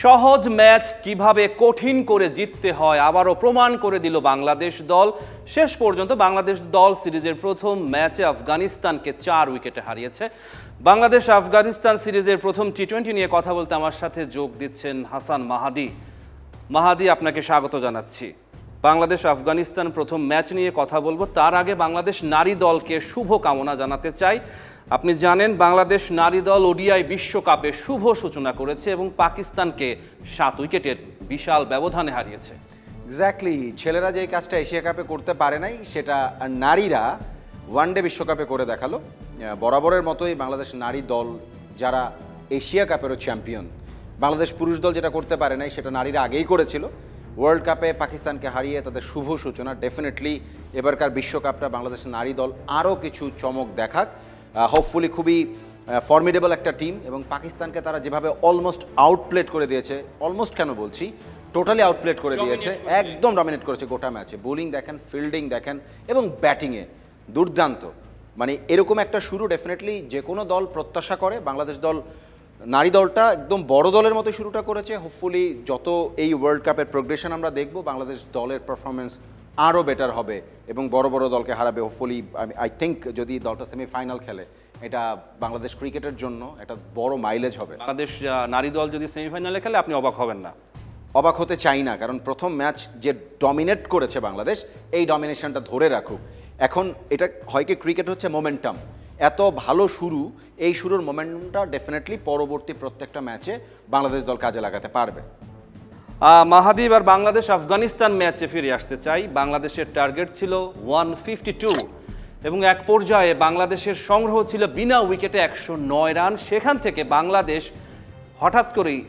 সহজ ম্যাচ কিভাবে কঠিন করে জিততে হয় আবারও প্রমাণ করে দিল বাংলাদেশ দল। শেষ পর্যন্ত বাংলাদেশ দল সিরিজের প্রথম ম্যাচে আফগানিস্তানকে 4 উইকেটে হারিয়েছে। বাংলাদেশ আফগানিস্তান সিরিজের প্রথম টি-20 নিয়ে কথা বলতে আমার সাথে যোগ দিচ্ছেন হাসান মাহাদি। মাহাদি, আপনাকে স্বাগত জানাচ্ছি। বাংলাদেশ আফগানিস্তান প্রথম ম্যাচ নিয়ে কথা বলবো, তার আগে বাংলাদেশ নারী দলকে শুভ কামনা জানাতে চাই। আপনি জানেন বাংলাদেশ নারী দল ওডিআই বিশ্বকাপে শুভ সূচনা করেছে এবং পাকিস্তানকে 7 উইকেটের বিশাল ব্যবধানে হারিয়েছে। এক্স্যাক্টলি, ছেলেরা যে কাজটা এশিয়া কাপে করতে পারে নাই সেটা নারীরা ওয়ানডে বিশ্বকাপে করে দেখালো। বরাবরের মতোই বাংলাদেশ নারী দল যারা এশিয়া কাপেরও চ্যাম্পিয়ন, বাংলাদেশ পুরুষ দল যেটা করতে পারে নাই সেটা নারীরা আগেই করেছিল। ওয়ার্ল্ড কাপে পাকিস্তানকে হারিয়ে তাদের শুভ সূচনা। ডেফিনেটলি এবারকার বিশ্বকাপটা বাংলাদেশ নারী দল আরও কিছু চমক দেখাক। হোপফুলি খুবই ফর্মিডেবল একটা টিম, এবং পাকিস্তানকে তারা যেভাবে অলমোস্ট আউটপ্লেট করে দিয়েছে, অলমোস্ট কেন বলছি, টোটালি আউটপ্লেট করে দিয়েছে, একদম ডমিনেট করেছে গোটা ম্যাচে। বোলিং দেখেন, ফিল্ডিং দেখেন এবং ব্যাটিংয়ে দুর্দান্ত। মানে এরকম একটা শুরু ডেফিনেটলি যে কোনো দল প্রত্যাশা করে। বাংলাদেশ দল নারী দলটা একদম বড় দলের মতো শুরুটা করেছে। হোপফুলি যত এই ওয়ার্ল্ড কাপের প্রোগ্রেশন আমরা দেখব, বাংলাদেশ দলের পারফরমেন্স আরও বেটার হবে এবং বড় বড় দলকে হারাবে। হোপফুলি আই থিঙ্ক যদি দলটা সেমিফাইনাল খেলে, এটা বাংলাদেশ ক্রিকেটের জন্য একটা বড় মাইলেজ হবে। বাংলাদেশ নারী দল যদি সেমিফাইনালে খেলে আপনি অবাক হবেন না? অবাক হতে চাই না, কারণ প্রথম ম্যাচ যে ডমিনেট করেছে বাংলাদেশ, এই ডমিনেশনটা ধরে রাখুক। এখন এটা হয় কি, ক্রিকেট হচ্ছে মোমেন্টাম। এত ভালো শুরু, এই শুরুর মোমেন্টামটা ডেফিনেটলি পরবর্তী প্রত্যেকটা ম্যাচে বাংলাদেশ দল কাজে লাগাতে পারবে। মাহাদি, এবার বাংলাদেশ আফগানিস্তান ম্যাচে ফিরে আসতে চাই। বাংলাদেশের টার্গেট ছিল 152 এবং এক পর্যায়ে বাংলাদেশের সংগ্রহ ছিল বিনা উইকেটে 109 রান। সেখান থেকে বাংলাদেশ হঠাৎ করেই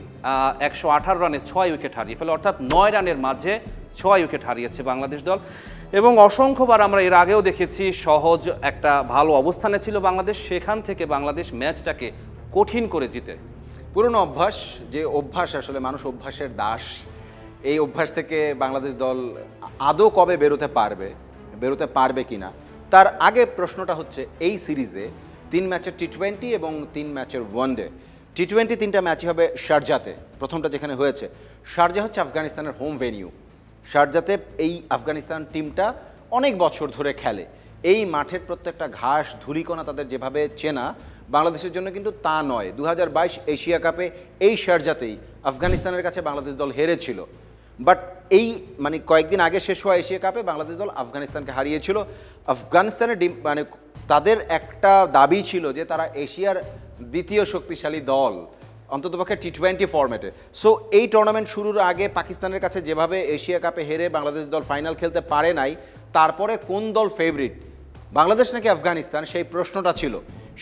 118 রানে 6 উইকেট হারিয়ে ফেলে, অর্থাৎ 9 রানের মাঝে 6 উইকেট হারিয়েছে বাংলাদেশ দল। এবং অসংখ্যবার আমরা এর আগেও দেখেছি সহজ একটা ভালো অবস্থানে ছিল বাংলাদেশ, সেখান থেকে বাংলাদেশ ম্যাচটাকে কঠিন করে জিতে। পুরনো অভ্যাস, যে অভ্যাস আসলে মানুষ অভ্যাসের দাস, এই অভ্যাস থেকে বাংলাদেশ দল আদৌ কবে বেরোতে পারবে কিনা, তার আগে প্রশ্নটা হচ্ছে এই সিরিজে 3 ম্যাচের টি-20 এবং 3 ম্যাচের ওয়ানডে। টি-20 3টা ম্যাচই হবে শারজাতে। প্রথমটা যেখানে হয়েছে, শারজা হচ্ছে আফগানিস্তানের হোম ভেনিউ। শারজাতে এই আফগানিস্তান টিমটা অনেক বছর ধরে খেলে। এই মাঠের প্রত্যেকটা ঘাস ধূলিকণা তাদের যেভাবে চেনা, বাংলাদেশের জন্য কিন্তু তা নয়। 2022 এশিয়া কাপে এই শারজাতেই আফগানিস্তানের কাছে বাংলাদেশ দল হেরেছিল। বাট এই মানে কয়েকদিন আগে শেষ হওয়া এশিয়া কাপে বাংলাদেশ দল আফগানিস্তানকে হারিয়েছিল। আফগানিস্তানের মানে তাদের একটা দাবি ছিল যে তারা এশিয়ার দ্বিতীয় শক্তিশালী দল, অন্ততপক্ষে টি-20 ফরম্যাটে। সো এই টুর্নামেন্ট শুরুর আগে পাকিস্তানের কাছে যেভাবে এশিয়া কাপে হেরে বাংলাদেশ দল ফাইনাল খেলতে পারে নাই, তারপরে কোন দল ফেভারিট, বাংলাদেশ নাকি আফগানিস্তান, সেই প্রশ্নটা ছিল।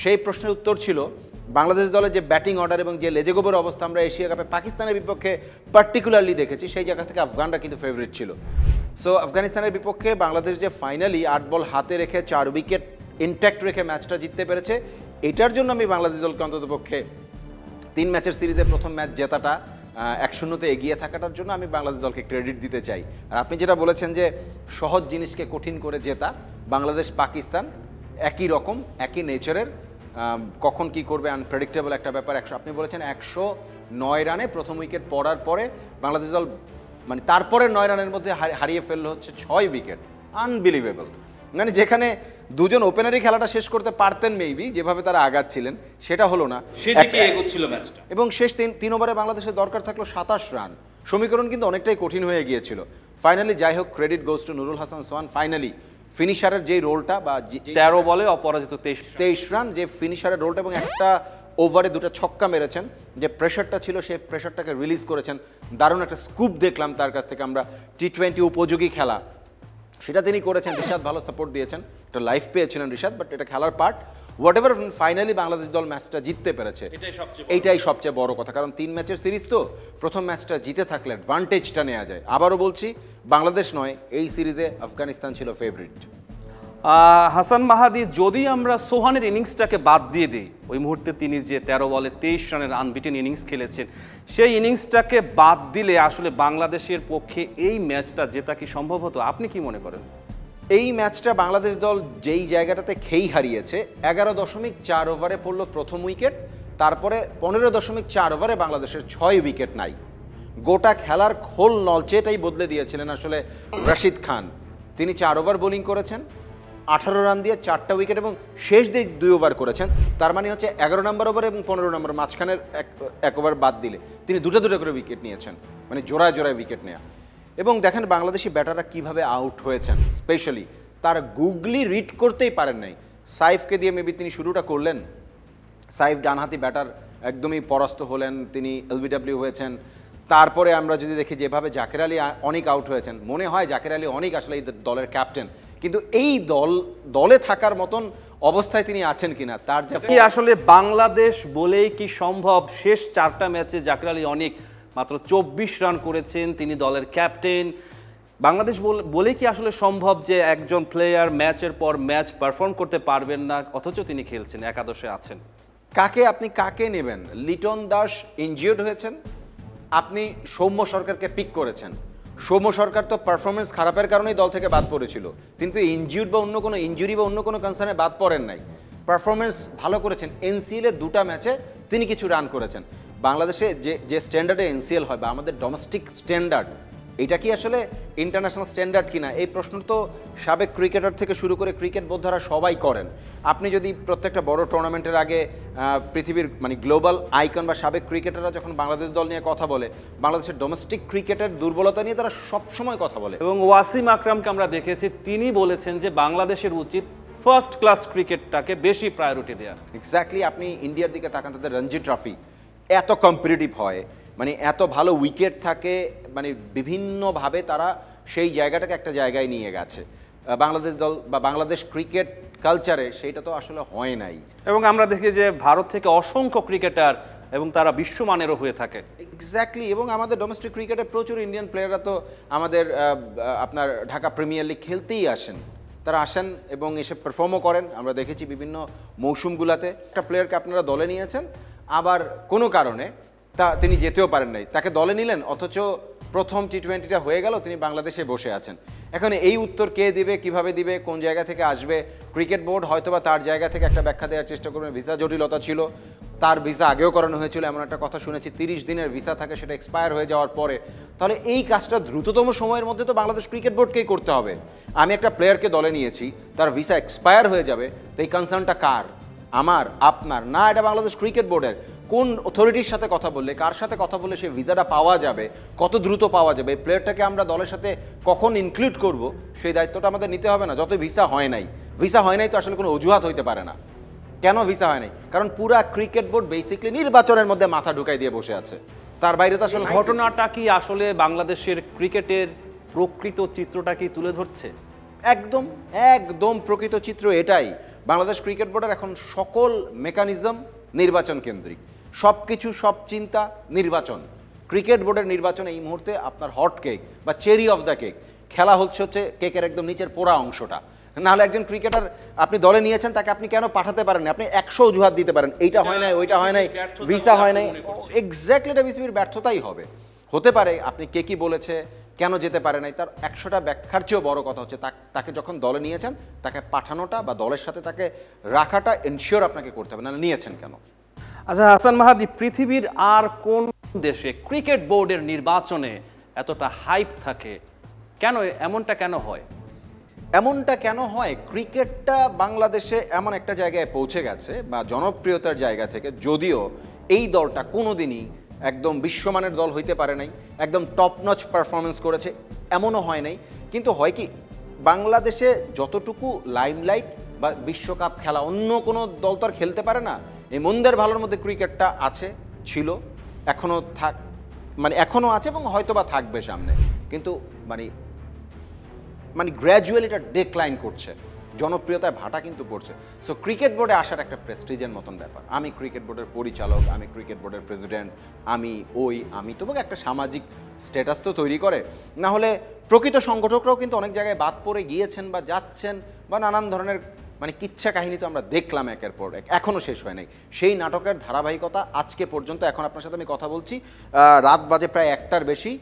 সেই প্রশ্নের উত্তর ছিল বাংলাদেশ দলের যে ব্যাটিং অর্ডার এবং যে লেজেগোবের অবস্থা আমরা এশিয়া কাপে পাকিস্তানের বিপক্ষে পার্টিকুলারলি দেখেছি, সেই জায়গা থেকে আফগানরা কিন্তু ফেভারিট ছিল। সো আফগানিস্তানের বিপক্ষে বাংলাদেশ যে ফাইনালি 8 বল হাতে রেখে 4 উইকেট ইনট্যাক্ট রেখে ম্যাচটা জিততে পেরেছে, এটার জন্য আমি বাংলাদেশ দলকে অন্ততপক্ষে 3 ম্যাচের সিরিজের প্রথম ম্যাচ জেতাটা, 1-0-তে এগিয়ে থাকাটার জন্য আমি বাংলাদেশ দলকে ক্রেডিট দিতে চাই। আর আপনি যেটা বলেছেন যে সহজ জিনিসকে কঠিন করে জেতা, বাংলাদেশ পাকিস্তান একই রকম, একই নেচারের, কখন কি করবে আনপ্রেডিক্টেবল একটা ব্যাপার। আপনি বলেছেন 109 রানে প্রথম উইকেট পড়ার পরে বাংলাদেশ দল মানে তারপরে 9 রানের মধ্যে হারিয়ে ফেললো হচ্ছে 6 উইকেট। আনবিলিভেবল। মানে যেখানে দুজন ওপেনারই খেলাটা শেষ করতে পারতেন মেবি, যেভাবে তারা আগাচ্ছিলেন সেটা হলো না, সেদিকে এগোচ্ছিল ম্যাচটা। এবং শেষ 3 ওভারে বাংলাদেশের দরকার থাকলো 27 রান। সমীকরণ কিন্তু অনেকটাই কঠিন হয়ে গিয়েছিল। ফাইনালি যাই হোক, credit goes to Nurul Hasan Sohan. Finally ফিনিশারের যেই রোলটা, বা 13 বলে অপরাজিত 23 রান, যে ফিনিশারের রোলটা, এবং একটা ওভারে 2টা ছক্কা মেরেছেন, যে প্রেশারটা ছিল সেই প্রেশারটাকে রিলিজ করেছেন। দারুণ একটা স্কুপ দেখলাম তার কাছ থেকে আমরা, টি-20 উপযোগী খেলা সেটা তিনি করেছেন। ঋষাদ ভালো সাপোর্ট দিয়েছেন, একটা লাইফ পেয়েছিলেন ঋষাদ, বাট এটা খেলার part. What ever, finally Bangladesh দল ম্যাচটা জিততে পেরেছে, এইটাই সবচেয়ে বড় কথা। কারণ 3 ম্যাচের সিরিজ তো, প্রথম ম্যাচটা জিতে থাকলে অ্যাডভান্টেজটা নেওয়া যায়। আবারও বলছি, বাংলাদেশ নয়, এই সিরিজে আফগানিস্তান ছিল ফেভারিট। হাসান মাহাদি, যদি আমরা সোহানের ইনিংসটাকে বাদ দিয়ে দিই, ওই মুহূর্তে তিনি যে 13 বলে 23 রানের আনবিটেন ইনিংস খেলেছেন, সেই ইনিংসটাকে বাদ দিলে আসলে বাংলাদেশের পক্ষে এই ম্যাচটা জেতা কি সম্ভব হতো? আপনি কি মনে করেন? এই ম্যাচটা বাংলাদেশ দল যেই জায়গাটাতে খেই হারিয়েছে, 11.4 ওভারে পড়লো প্রথম উইকেট, তারপরে 15.4 ওভারে বাংলাদেশের 6 উইকেট নাই। গোটা খেলার খোল নলচেটাই বদলে দিয়েছিলেন আসলে রশিদ খান। তিনি 4 ওভার বোলিং করেছেন, 18 রান দিয়ে 4টা উইকেট এবং শেষ দিক 2 ওভার করেছেন। তার মানে হচ্ছে 11 নম্বর ওভার এবং 15 নম্বর মাঝখানের এক ওভার বাদ দিলে তিনি দুটো করে উইকেট নিয়েছেন, মানে জোড়ায় জোড়ায় উইকেট নেওয়া। এবং দেখেন বাংলাদেশি ব্যাটাররা কিভাবে আউট হয়েছেন, স্পেশালি তারা গুগলি রিড করতেই পারেন নাই। সাইফকে দিয়ে মেবি তিনি শুরুটা করলেন, সাইফ ডানহাতি ব্যাটার একদমই পরাস্ত হলেন, তিনি এলবিডব্লিউ হয়েছেন। তারপরে আমরা যদি দেখি যেভাবে জাকের আলী অনেক আউট হয়েছেন, মনে হয় জাকের আলী অনেক আসলে এই দলের ক্যাপ্টেন, কিন্তু এই দলে থাকার মতন অবস্থায় তিনি আছেন কিনা তার কি আসলে বাংলাদেশ বলেই কি সম্ভব? শেষ 4টা ম্যাচে জাকের আলী অনেক মাত্র 24 রান করেছেন, তিনি দলের ক্যাপ্টেন। বাংলাদেশ বলেই কি আসলে সম্ভব যে একজন প্লেয়ার ম্যাচের পর ম্যাচ পারফর্ম করতে পারবেন না অথচ তিনি খেলছেন, একাদশে আছেন? আপনি কাকে নেবেন? লিটন দাস ইনজিওর্ড হয়েছেন, আপনি সৌম্য সরকারকে পিক করেছেন। সৌম্য সরকার তো পারফরমেন্স খারাপের কারণেই দল থেকে বাদ পড়েছিল, কিন্তু ইনজিউর্ড বা অন্য কোনো ইনজুরি বা অন্য কোনো কনসার্নে বাদ পড়েন নাই, পারফরমেন্স ভালো করেছেন। এনসিএলে 2টা ম্যাচে তিনি কিছু রান করেছেন। বাংলাদেশে যে স্ট্যান্ডার্ডে এনসিএল হয় বা আমাদের ডোমেস্টিক স্ট্যান্ডার্ড, এটা কি আসলে ইন্টারন্যাশনাল স্ট্যান্ডার্ড কিনা, এই প্রশ্ন তো সাবেক ক্রিকেটার থেকে শুরু করে ক্রিকেট বোদ্ধারা সবাই করেন। আপনি যদি প্রত্যেকটা বড় টুর্নামেন্টের আগে পৃথিবীর মানে গ্লোবাল আইকন বা সাবেক ক্রিকেটাররা যখন বাংলাদেশ দল নিয়ে কথা বলে, বাংলাদেশের ডোমেস্টিক ক্রিকেটের দুর্বলতা নিয়ে তারা সবসময় কথা বলে। এবং ওয়াসিম আকরামকে আমরা দেখেছি, তিনি বলেছেন যে বাংলাদেশের উচিত ফার্স্ট ক্লাস ক্রিকেটটাকে বেশি প্রায়োরিটি দেওয়া। এক্স্যাক্টলি, আপনি ইন্ডিয়ার দিকে তাকান, তাদের রঞ্জি ট্রফি এত কম্পিটিটিভ হয়, মানে এত ভালো উইকেট থাকে, মানে বিভিন্নভাবে তারা সেই জায়গাটাকে একটা জায়গায় নিয়ে গেছে। বাংলাদেশ দল বা বাংলাদেশ ক্রিকেট কালচারে সেইটা তো আসলে হয় নাই। এবং আমরা দেখি যে ভারত থেকে অসংখ্য ক্রিকেটার এবং তারা বিশ্বমানেরও হয়ে থাকে। এক্স্যাক্টলি, এবং আমাদের ডোমেস্টিক ক্রিকেটে প্রচুর ইন্ডিয়ান প্লেয়াররা তো আমাদের আপনার ঢাকা প্রিমিয়ার লিগ খেলতেই আসেন, তারা আসেন এবং এসে পারফর্মও করেন। আমরা দেখেছি বিভিন্ন মৌসুমগুলোতে একটা প্লেয়ারকে আপনারা দলে নিয়েছেন, আবার কোনো কারণে তিনি যেতেও পারেন নাই, তাকে দলে নিলেন, অথচ প্রথম টি20টা হয়ে গেল তিনি বাংলাদেশে বসে আছেন। এখন এই উত্তর কে দিবে, কিভাবে দিবে, কোন জায়গা থেকে আসবে? ক্রিকেট বোর্ড হয়তোবা তার জায়গা থেকে একটা ব্যাখ্যা দেওয়ার চেষ্টা করবেন। ভিসা জটিলতা ছিল, তার ভিসা আগেও করানো হয়েছিল, এমন একটা কথা শুনেছি 30 দিনের ভিসা থাকে, সেটা এক্সপায়ার হয়ে যাওয়ার পরে। তাহলে এই কাজটা দ্রুততম সময়ের মধ্যে তো বাংলাদেশ ক্রিকেট বোর্ডকেই করতে হবে। আমি একটা প্লেয়ারকে দলে নিয়েছি, তার ভিসা এক্সপায়ার হয়ে যাবে, তো এই কনসার্নটা কার? আমার, আপনার না? এটা বাংলাদেশ ক্রিকেট বোর্ডের। কোন অথরিটির সাথে কথা বললে, কার সাথে কথা বললে সেই ভিসাটা পাওয়া যাবে, কত দ্রুত পাওয়া যাবে, এই প্লেয়ারটাকে আমরা দলের সাথে কখন ইনক্লুড করব, সেই দায়িত্বটা আমাদের নিতে হবে না? যত ভিসা হয় নাই তো আসলে কোনো অজুহাত হইতে পারে না। কেন ভিসা হয় নাই? কারণ পুরা ক্রিকেট বোর্ড বেসিক্যালি নির্বাচনের মধ্যে মাথা ঢুকাই দিয়ে বসে আছে, তার বাইরে তো আসলে ঘটনাটা কি আসলে বাংলাদেশের ক্রিকেটের প্রকৃত চিত্রটা কি তুলে ধরছে? একদম একদম প্রকৃত চিত্র এটাই। বাংলাদেশ ক্রিকেট বোর্ডের এখন সকল মেকানিজম নির্বাচন কেন্দ্রিক, সব কিছু, সব চিন্তা নির্বাচন। ক্রিকেট বোর্ডের নির্বাচন এই মুহূর্তে আপনার হট কেক বা চেরি অফ দ্য কেক। খেলা হচ্ছে কেকের একদম নিচের পোড়া অংশটা। নাহলে একজন ক্রিকেটার আপনি দলে নিয়েছেন, তাকে আপনি কেন পাঠাতে পারেন না? আপনি 100 অজুহাত দিতে পারেন, এইটা হয় নাই, ওইটা হয় নাই, ভিসা হয় নাই। এক্স্যাক্টলি, এটা বিসিবির ব্যর্থতাই হবে, হতে পারে। আপনি কে কি বলেছে, কেন যেতে পারে নাই, তার 100টা ব্যাখ্যার চেয়েও বড় কথা হচ্ছে তাকে যখন দলে নিয়েছেন, তাকে পাঠানোটা বা দলের সাথে তাকে রাখাটা এনশিওর আপনাকে করতে হবে, না নিয়েছেন কেন? আচ্ছা হাসান মাহাদি, পৃথিবীর আর কোন দেশে ক্রিকেট বোর্ডের নির্বাচনে এতটা হাইপ থাকে? কেন এমনটা কেন হয়? এমনটা কেন হয়? ক্রিকেটটা বাংলাদেশে এমন একটা জায়গায় পৌঁছে গেছে বা জনপ্রিয়তার জায়গা থেকে, যদিও এই দলটা কোনোদিনই একদম বিশ্বমানের দল হইতে পারে নাই, একদম টপ নচ পারফরমেন্স করেছে এমনও হয় নাই, কিন্তু হয় কি, বাংলাদেশে যতটুকু লাইমলাইট বা বিশ্বকাপ খেলা অন্য কোনো দল তো আর খেলতে পারে না। এই মন্দের ভালোর মধ্যে ক্রিকেটটা আছে, ছিল, এখনও আছে এবং হয়তোবা থাকবে সামনে, কিন্তু গ্র্যাজুয়ালি এটা ডেক্লাইন করছে, জনপ্রিয়তায় ভাটা কিন্তু পড়ছে। সো ক্রিকেট বোর্ডে আসার একটা প্রেস্টিজের মতন ব্যাপার। আমি ক্রিকেট বোর্ডের পরিচালক, আমি ক্রিকেট বোর্ডের প্রেসিডেন্ট, আমি তবু একটা সামাজিক স্ট্যাটাস তো তৈরি করে। না হলে প্রকৃত সংগঠকরাও কিন্তু অনেক জায়গায় বাদ পড়ে গিয়েছেন বা যাচ্ছেন, বা নানান ধরনের কিচ্ছা কাহিনী তো আমরা দেখলাম একের পর এক, এখনও শেষ হয় নাই। সেই নাটকের ধারাবাহিকতা আজকে পর্যন্ত, এখন আপনার সাথে আমি কথা বলছি, রাত বাজে প্রায় 1টার বেশি,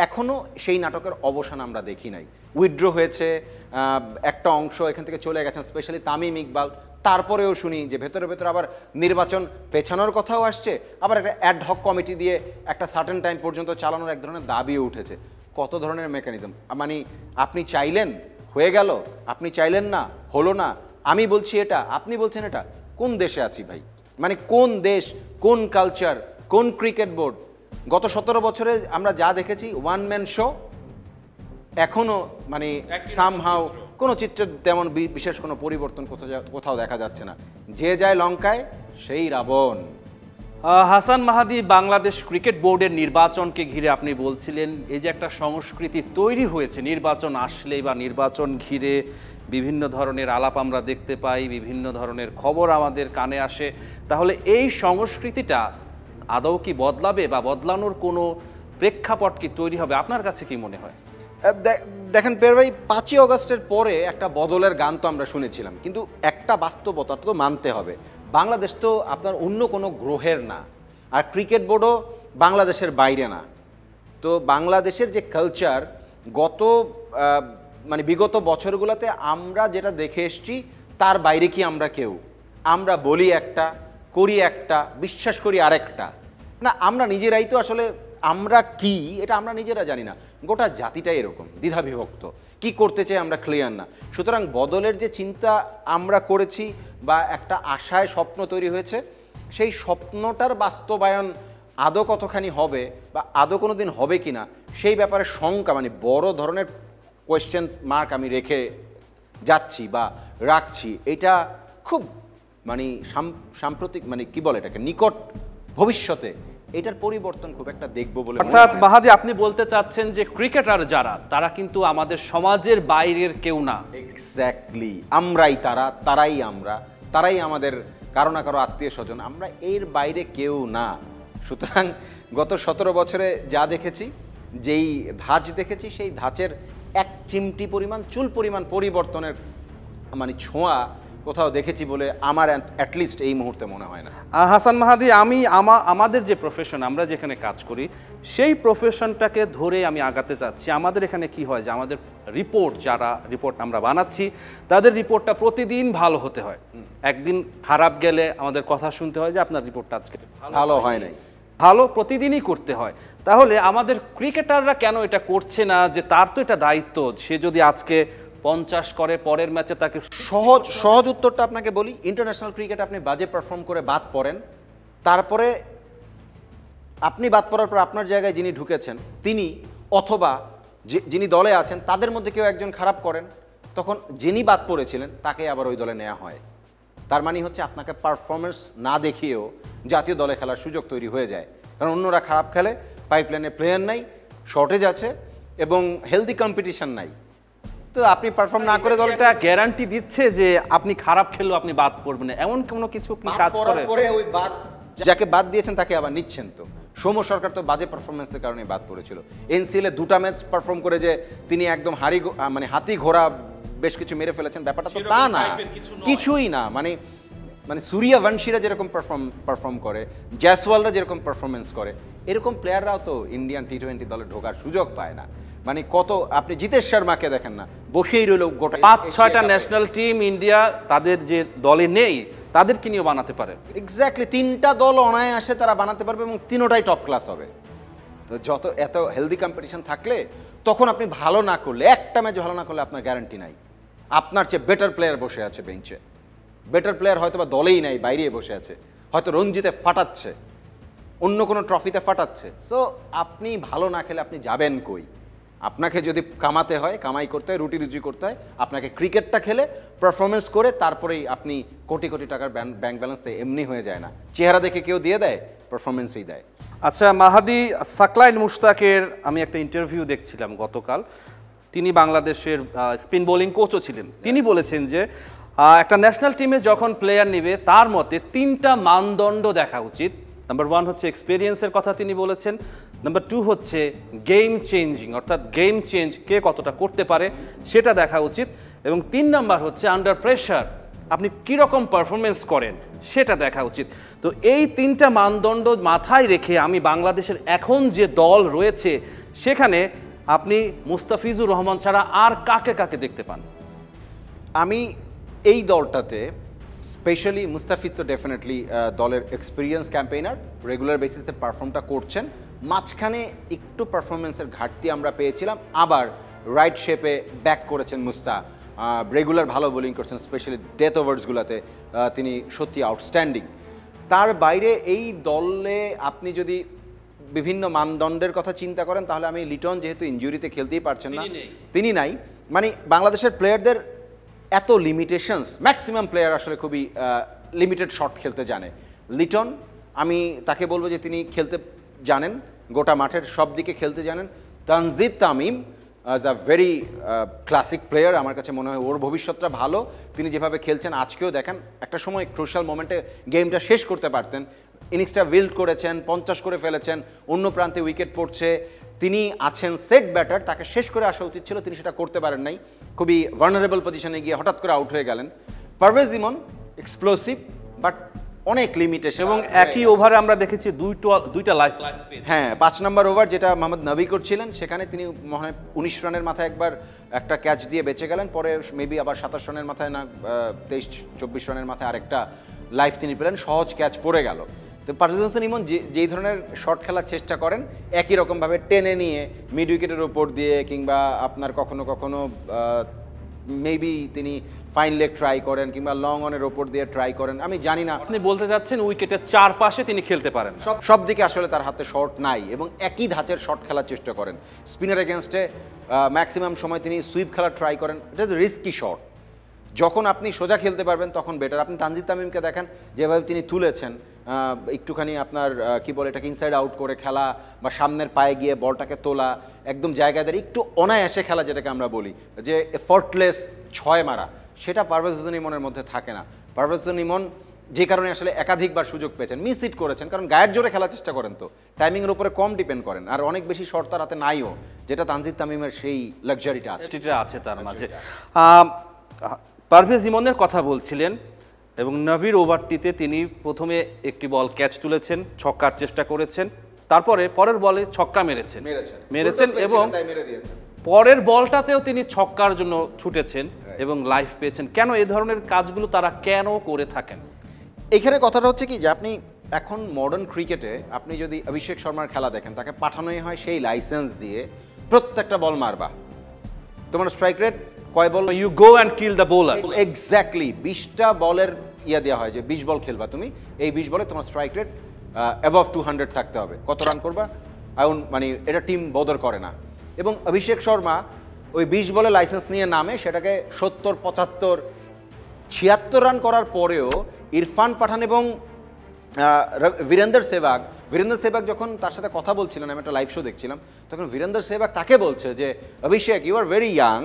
এখনও সেই নাটকের অবসান আমরা দেখি নাই। উইথড্র হয়েছে একটা অংশ, এখান থেকে চলে গেছেন, স্পেশালি তামিম ইকবাল, তারপরেও শুনি যে ভেতরে ভেতরে আবার নির্বাচন পেছানোর কথাও আসছে, আবার একটা অ্যাডহক কমিটি দিয়ে একটা সার্টেন টাইম পর্যন্ত চালানোর এক ধরনের দাবিও উঠেছে। কত ধরনের মেকানিজম, মানে আপনি চাইলেন হয়ে গেল, আপনি চাইলেন না হলো না, আমি বলছি এটা আপনি বলছেন এটা। কোন দেশে আছি ভাই? মানে কোন দেশ, কোন কালচার, কোন ক্রিকেট বোর্ড? গত 17 বছরে আমরা যা দেখেছি ওয়ান ম্যান শো, এখনো মানে সামহাও কোনো চিত্রের তেমন বিশেষ কোনো পরিবর্তন কোথাও দেখা যাচ্ছে না। যে যায় লঙ্কায় সেই রাবণ। হাসান মাহাদি, বাংলাদেশ ক্রিকেট বোর্ডের নির্বাচনকে ঘিরে আপনি বলছিলেন এই যে একটা সংস্কৃতি তৈরি হয়েছে, নির্বাচন আসলেই বা নির্বাচন ঘিরে বিভিন্ন ধরনের আলাপ আমরা দেখতে পাই, বিভিন্ন ধরনের খবর আমাদের কানে আসে। তাহলে এই সংস্কৃতিটা আদৌ কি বদলাবে বা বদলানোর কোনো প্রেক্ষাপট কি তৈরি হবে? আপনার কাছে কি মনে হয়? দেখেন পের ভাই, 5ই অগস্টের পরে একটা বদলের গান তো আমরা শুনেছিলাম, কিন্তু একটা বাস্তবতা তো মানতে হবে, বাংলাদেশ তো আপনার অন্য কোনো গ্রহের না, আর ক্রিকেট বোর্ডও বাংলাদেশের বাইরে না। তো বাংলাদেশের যে কালচার গত মানে বিগত বছরগুলোতে আমরা যেটা দেখে এসছি তার বাইরে কি আমরা কেউ? আমরা বলি একটা, করি একটা, বিশ্বাস করি আরেকটা। না, আমরা নিজেরাই তো আসলে আমরা কি এটা আমরা নিজেরা জানি না। গোটা জাতিটাই এরকম দ্বিধাবিভক্ত, কি করতে চাই আমরা ক্লিয়ার না। সুতরাং বদলের যে চিন্তা আমরা করেছি বা একটা আশায় স্বপ্ন তৈরি হয়েছে, সেই স্বপ্নটার বাস্তবায়ন আদৌ কতখানি হবে বা আদৌ কোনো দিন হবে কি না সেই ব্যাপারে শঙ্কা, মানে বড় ধরনের কোয়েশ্চেন মার্ক আমি রেখে যাচ্ছি বা রাখছি। এটা খুব মানে সাম্প্রতিক, মানে কি বলে এটাকে, নিকট ভবিষ্যতে এটার পরিবর্তন খুব একটা দেখবো বলে। অর্থাৎ মাহাদি, আপনি বলতে চাচ্ছেন যে ক্রিকেটার যারা, তারা কিন্তু আমাদের সমাজের বাইরের কেউ না। এক্স্যাক্টলি, আমরাই তারা, তারাই আমরা, তারাই আমাদের কারো না কারো আত্মীয় স্বজন, আমরা এর বাইরে কেউ না। সুতরাং গত 17 বছরে যা দেখেছি, যেই ধাঁচ দেখেছি, সেই ধাঁচের এক চিমটি পরিমাণ, চুল পরিমাণ পরিবর্তনের মানে ছোঁয়া কোথাও দেখেছি বলে আমার অ্যাটলিস্ট এই মুহূর্তে মনে হয় না। হাসান মাহাদি, আমি আমাদের যে প্রফেশন, আমরা যেখানে কাজ করি, সেই প্রফেশনটাকে ধরে আমি আগাতে চাচ্ছি। আমাদের এখানে কি হয় যে আমাদের রিপোর্ট, যারা রিপোর্ট আমরা বানাচ্ছি, তাদের রিপোর্টটা প্রতিদিন ভালো হতে হয়। একদিন খারাপ গেলে আমাদের কথা শুনতে হয় যে আপনার রিপোর্টটা আজকে ভালো হয় নাই। ভালো প্রতিদিনই করতে হয়। তাহলে আমাদের ক্রিকেটাররা কেন এটা করছে না? যে তার তো এটা দায়িত্ব, সে যদি আজকে 50 করে, পরের ম্যাচে তাকে সহজ উত্তরটা আপনাকে বলি, ইন্টারন্যাশনাল ক্রিকেট আপনি বাজে পারফর্ম করে বাদ পড়েন, তারপরে আপনি বাদ পড়ার পর আপনার জায়গায় যিনি ঢুকেছেন তিনি অথবা যিনি দলে আছেন তাদের মধ্যে কেউ একজন খারাপ করেন, তখন যিনি বাদ পড়েছিলেন তাকে আবার ওই দলে নেওয়া হয়। তার মানে হচ্ছে আপনাকে পারফরমেন্স না দেখিয়েও জাতীয় দলে খেলার সুযোগ তৈরি হয়ে যায়, কারণ অন্যরা খারাপ খেলে, পাইপলাইনে প্লেয়ার নাই, শর্টেজ আছে এবং হেলদি কম্পিটিশন নাই। তো আপনি পারফর্ম না করে দলটা গ্যারান্টি দিচ্ছে যে আপনি খারাপ খেললেও আপনি বাদ পড়বেন, এমন কোনো কিছু কি কাজ করে? পরে ওই বাদ যাকে বাদ দিয়েছেন তাকে আবার নিচ্ছেন। তো সৌম্য সরকার তো বাজে পারফরমেন্সের কারণে বাদ পড়েছিল। এনসিএলে 2টা ম্যাচ পারফর্ম করে যে তিনি একদম মানে হাতি ঘোড়া বেশ কিছু মেরে ফেলেছেন, ব্যাপারটা তো তা না, কিছুই না। মানে সূর্যবংশীরা যেরকম পারফর্ম করে, জয়সওয়ালরা যেরকম পারফরমেন্স করে, এরকম প্লেয়াররাও তো ইন্ডিয়ান টি20 দলে ঢোকার সুযোগ পায় না। মানে কত, আপনি জিতেশ শর্মাকে দেখেন না, বসেই রইল গোটা 5-6টা ন্যাশনাল টিম ইন্ডিয়া তাদের যে দলে নেই তাদেরকে নিয়েও বানাতে পারে। এক্স্যাক্টলি, 3টা দল অনায়াসে তারা বানাতে পারবে এবং 3টাই টপ ক্লাস হবে। তো এত হেলদি কম্পিটিশন থাকলে তখন আপনি ভালো না করলে, একটা ম্যাচ ভালো না করলে আপনার গ্যারান্টি নাই, আপনার চেয়ে বেটার প্লেয়ার বসে আছে বেঞ্চে। বেটার প্লেয়ার হয়তো বা দলেই নাই, বাইরে বসে আছে, হয়তো রঞ্জিতে ফাটাচ্ছে, অন্য কোনো ট্রফিতে ফাটাচ্ছে। সো আপনি ভালো না খেলে আপনি যাবেন কই? আপনাকে যদি কামাতে হয়, কামাই করতে হয়, রুটি রুজি করতে হয়, আপনাকে ক্রিকেটটা খেলে পারফরমেন্স করে তারপরেই আপনি কোটি কোটি টাকার ব্যাংক ব্যালেন্স তো এমনি হয়ে যায় না, চেহারা দেখে কেউ দিয়ে দেয়, পারফরমেন্সই দেয়। আচ্ছা মাহাদি, সাকলাইন মুশতাকের আমি একটা ইন্টারভিউ দেখছিলাম গতকাল, তিনি বাংলাদেশের স্পিন বোলিং কোচও ছিলেন। তিনি বলেছেন যে একটা ন্যাশনাল টিমে যখন প্লেয়ার নেবে তার মতে 3টা মানদণ্ড দেখা উচিত। নাম্বার 1 হচ্ছে এক্সপিরিয়েন্সের কথা তিনি বলেছেন, নাম্বার 2 হচ্ছে গেম চেঞ্জিং, অর্থাৎ গেম চেঞ্জ কে কতটা করতে পারে সেটা দেখা উচিত, এবং 3 নাম্বার হচ্ছে আন্ডার প্রেশার আপনি কীরকম পারফরমেন্স করেন সেটা দেখা উচিত। তো এই 3টা মানদণ্ড মাথায় রেখে আমি বাংলাদেশের এখন যে দল রয়েছে সেখানে আপনি মুস্তাফিজুর রহমান ছাড়া আর কাকে কাকে দেখতে পান? আমি এই দলটাতে স্পেশালি মুস্তাফিজ তো ডেফিনেটলি দলের এক্সপিরিয়েন্স ক্যাম্পেইনার, রেগুলার বেসিসে পারফর্মটা করছেন। মাঝখানে একটু পারফরমেন্সের ঘাটতি আমরা পেয়েছিলাম, আবার রাইট শেপে ব্যাক করেছেন মুস্তা, রেগুলার ভালো বোলিং করছেন, স্পেশালি ডেথ ওভার্সগুলোতে তিনি সত্যি আউটস্ট্যান্ডিং। তার বাইরে এই দলে আপনি যদি বিভিন্ন মানদণ্ডের কথা চিন্তা করেন তাহলে আমি লিটন যেহেতু ইনজুরিতে খেলতেই পারছেন না, তিনি নাই, মানে বাংলাদেশের প্লেয়ারদের এত লিমিটেশনস, ম্যাক্সিমাম প্লেয়ার আসলে খুবই লিমিটেড শট খেলতে জানে। লিটন আমি তাকে বলবো যে তিনি খেলতে জানেন, গোটা মাঠের সব দিকে খেলতে জানেন। Tanzid Tamim as a very classic player, আমার কাছে মনে হয় ওর ভবিষ্যৎটা ভালো। তিনি যেভাবে খেলছেন আজকেও দেখেন, একটা সময় ক্রুশাল মোমেন্টে গেমটা শেষ করতে পারতেন, ইনিংসটা বিল্ড করেছেন, 50 করে ফেলেছেন, অন্য প্রান্তে উইকেট পড়ছে, তিনি আছেন সেট ব্যাটার, তাকে শেষ করে আসা উচিত ছিল, তিনি সেটা করতে পারেন নাই, খুবই ভার্নারেবল পজিশনে গিয়ে হঠাৎ করে আউট হয়ে গেলেন। পারভেজ ইমন এক্সপ্লোসিভ বাট অনেক লিমিটেশন, এবং একই ওভারে আমরা দেখেছি দুইটা লাইফ। হ্যাঁ, 5 নম্বর ওভার যেটা মোহাম্মদ নবী করছিলেন সেখানে তিনি মনে হয় 19 রানের মাথায় একবার একটা ক্যাচ দিয়ে বেঁচে গেলেন, পরে মেবি আবার 27 রানের মাথায় না 23-24 রানের মাথায় আরেকটা লাইফ তিনি পেলেন, সহজ ক্যাচ পড়ে গেল। তো পারভেজ হোসেন ইমন যেই ধরনের শট খেলার চেষ্টা করেন একই রকমভাবে টেনে নিয়ে মিড উইকেটের ওপর দিয়ে, কিংবা আপনার কখনো কখনো মেবি তিনি ফাইন লেগ ট্রাই করেন, কিংবা লং অনের ওপর দিয়ে ট্রাই করেন, আমি জানি না। আপনি বলতে চাচ্ছেন উইকেটের চারপাশে তিনি খেলতে পারেন না, সব দিকে আসলে তার হাতে শট নাই, এবং একই ধাঁচের শট খেলার চেষ্টা করেন। স্পিনার এগেনস্টে ম্যাক্সিমাম সময় তিনি সুইপ খেলার ট্রাই করেন, এটা রিস্কি শট। যখন আপনি সোজা খেলতে পারবেন তখন বেটার। আপনি তানজিদ তামিমকে দেখেন যেভাবে তিনি তুলেছেন, একটুখানি আপনার কি বলে এটাকে ইনসাইড আউট করে খেলা, বা সামনের পায়ে গিয়ে বলটাকে তোলা, একদম জায়গায় দাঁড়িয়ে একটু অনায়াসে খেলা, যেটাকে আমরা বলি যে এফর্টলেস 6 মারা, সেটা পারভেজ হোসেন ইমনের মধ্যে থাকে না। পারভেজ হোসেন ইমন যে কারণে আসলে একাধিকবার সুযোগ পেয়েছেন, মিস হিট করেছেন, কারণ গায়ের জোরে খেলার চেষ্টা করেন, তো টাইমিংয়ের উপরে কম ডিপেন্ড করেন, আর অনেক বেশি শট তার হাতে নাইও, যেটা তানজিদ তামিমের সেই লাক্সারিটা আছে তার মাঝে। পারভেজ ইমনের কথা বলছিলেন, এবং নভির ওভারটিতে তিনি প্রথমে একটি বল ক্যাচ তুলেছেন, ছক্কার চেষ্টা করেছেন, তারপরে পরের বলে ছক্কা মেরেছেন এবং পরের বলটাতেও তিনি ছক্কার জন্য ছুটেছেন এবং লাইফ পেয়েছেন। কেন এই ধরনের কাজগুলো তারা কেন করে থাকেন? এখানে কথাটা হচ্ছে কি যে আপনি এখন মডার্ন ক্রিকেটে আপনি যদি অভিষেক শর্মার খেলা দেখেন, তাকে পাঠানোই হয় সেই লাইসেন্স দিয়ে প্রত্যেকটা বল মারবা, তোমার স্ট্রাইক রেট কয় বল, you go and kill the bowler, exactly 20টা বলের দেওয়া হয় যে 20 বল খেলবা তুমি, এই 20 বলে তোমার স্ট্রাইক রেট অ্যাবভ 200 থাকতে হবে, কত রান করবা এখন, মানে এটা টিম বদর করে না। এবং অভিষেক শর্মা ওই 20 বলে লাইসেন্স নিয়ে নামে, সেটাকে 70, 75, 76 রান করার পরেও ইরফান পাঠান এবং বীরেন্দর সেহবাগ যখন তার সাথে কথা বলছিলেন, আমি একটা লাইভ শো দেখছিলাম, তখন বীরেন্দর সেহবাগ তাকে বলছে যে অভিষেক, ইউ আর ভেরি ইয়াং,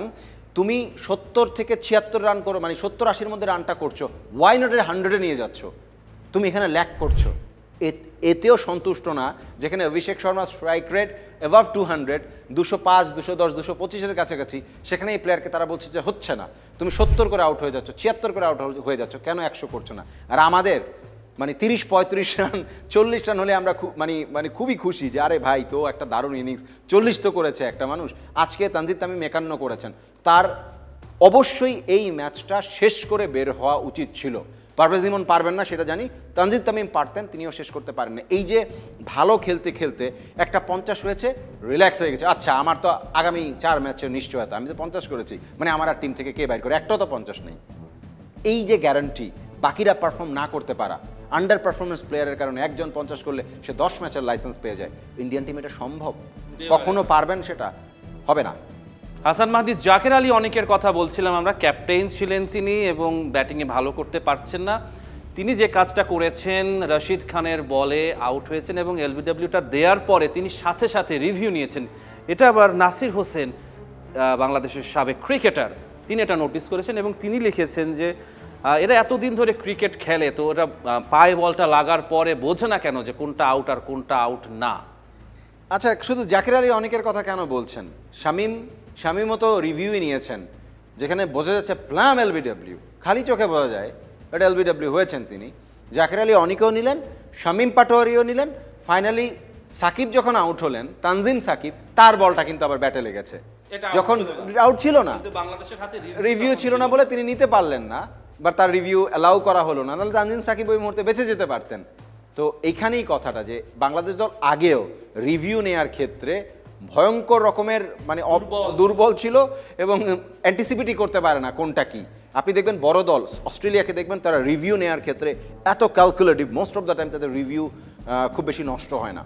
তুমি 70 থেকে 76 রান করো, মানে 70-80-র মধ্যে রানটা করছো, ওয়াই নট 100-এ নিয়ে যাচ্ছ, তুমি এখানে ল্যাক করছো। এতেও সন্তুষ্ট না, যেখানে Abhishek Sharma strike rate above 200, 205, 210, 225-এর কাছাকাছি, সেখানে এই প্লেয়ারকে তারা বলছে যে হচ্ছে না, তুমি 70 করে আউট হয়ে যাচ্ছ, 76 করে আউট হয়ে যাচ্ছ, কেন 100 করছো না? আর আমাদের মানে 30-35 রান 40 রান হলে আমরা মানে খুবই খুশি যে আরে ভাই, তো একটা দারুণ ইনিংস, 40 তো করেছে একটা মানুষ। আজকে তানজিদ তামিম 51 করেছেন, তার অবশ্যই এই ম্যাচটা শেষ করে বের হওয়া উচিত ছিল। পারভেজ ইমন পারবেন না সেটা জানি, তানজিদ তামিম পারতেন, তিনিও শেষ করতে পারেন না। এই যে ভালো খেলতে খেলতে একটা 50 হয়েছে, রিল্যাক্স হয়ে গেছে, আচ্ছা আমার তো আগামী 4 ম্যাচের নিশ্চয়তা, আমি তো 50 করেছি, মানে আমার আর টিম থেকে কে বাইর করে, একটাও তো 50 নেই। এই যে গ্যারান্টি, বাকিরা পারফর্ম না করতে পারা, আন্ডার পারফরমেন্স প্লেয়ারের কারণে একজন 50 করলে সে 10 ম্যাচের লাইসেন্স পেয়ে যায়, ইন্ডিয়ান টিম এটা সম্ভব? কখনো পারবেন? সেটা হবে না। হাসান মাহদি জাকের আলী অনেকের কথা বলছিলাম আমরা, ক্যাপ্টেন ছিলেন তিনি এবং ব্যাটিংয়ে ভালো করতে পারছেন না। তিনি যে কাজটা করেছেন, রশিদ খানের বলে আউট হয়েছেন এবং এলবিডব্লিউটা দেওয়ার পরে তিনি সাথে সাথে রিভিউ নিয়েছেন। এটা আবার নাসির হোসেন, বাংলাদেশের সাবেক ক্রিকেটার, তিনি এটা নোটিস করেছেন এবং তিনি লিখেছেন যে এরা এতদিন ধরে ক্রিকেট খেলে, তো ওরা পায়ে বলটা লাগার পরে বোঝে না কেন যে কোনটা আউট আর কোনটা আউট না। আচ্ছা, শুধু জাকির আলী অনেকের কথা কেন বলছেন? শামীমও তো রিভিউই নিয়েছেন, যেখানে বোঝা যাচ্ছে প্লাম এলবিডব্লিউ, খালি চোখে বোঝা যায় এটা এলবিডব্লিউ হয়েছেন তিনি। জাকির আলী অনেকেও নিলেন, শামীম পাটোয়ারিও নিলেন, ফাইনালি সাকিব যখন আউট হলেন, তানজিম সাকিব, তার বলটা কিন্তু আবার ব্যাটে লেগেছে, যখন আউট ছিল না, রিভিউ ছিল না বলে তিনি নিতে পারলেন না। বা তার রিভিউ অ্যালাউ করা হলো না, নাহলে তানজিম সাকিব ওই মুহূর্তে বেঁচে যেতে পারতেন। তো এইখানেই কথাটা যে বাংলাদেশ দল আগেও রিভিউ নেয়ার ক্ষেত্রে ভয়ঙ্কর রকমের মানে দুর্বল ছিল এবং অ্যান্টিসিপেটই করতে পারে না কোনটা কি। আপনি দেখবেন বড় দল অস্ট্রেলিয়াকে দেখবেন তারা রিভিউ নেওয়ার ক্ষেত্রে এত calculative, most of the time তাদের রিভিউ খুব বেশি নষ্ট হয় না,